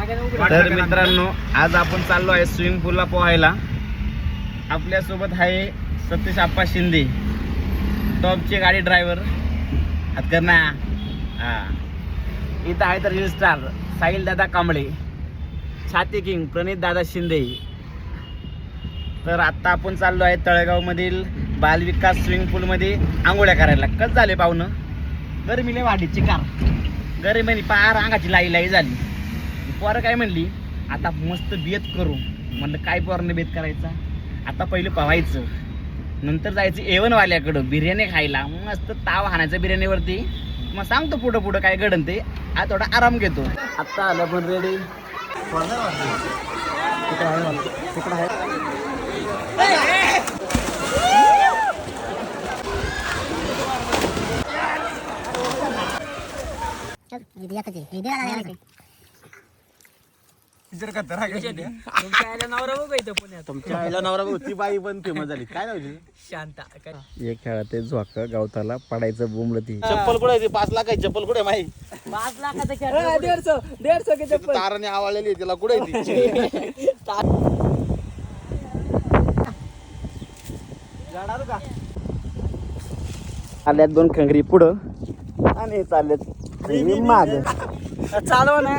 तर मित्रांनो आज आपण चाललो आहे स्विमिंग पूलला पोहायला. आपल्यासोबत आहे सतीश आप्पा शिंदे, टॉपचे गाडी ड्रायव्हर हातकर्णा. इथं आहे तर रील स्टार साहिल दादा कांबळे, छाती किंग प्रणित दादा शिंदे. तर आत्ता आपण चाललो आहे तळेगावमधील बालविकास स्विमिंग पूलमध्ये आंघोळ्या करायला. कसं झाले पाहुणं, गरमीले वाढीची कार गरमी पार अंगाची लाई लाई झाली. पोरं काय म्हणली आता मस्त बेत करू. म्हणलं काय पोराने बेत करायचा, आता पहिलं पवायचं, नंतर जायचं एवनवाल्याकडं बिर्याणी खायला. मस्त ताव हाणायचं बिर्याणीवरती. मग सांगतो पुढं पुढं काय घडन ते. आज थोडा आराम घेतो. आत्ता आलं पण रेडी. तिकडं आहे तुमच्या आईला नवरा ती बाई पण फेमस झाली. काय नाव शांता. एक खेळात झोका गावताला पडायचं बोंबलं. ती चप्पल कुठे आहे? 5 लाख आहे चप्पल. कुठे माही 5 लाखाचं 150 की चप्पल ताराने आवळलेली आहे. तिला कुठे आल्यात 2 खंगरी पुढं आणि चालल्यात माग. चालव ना.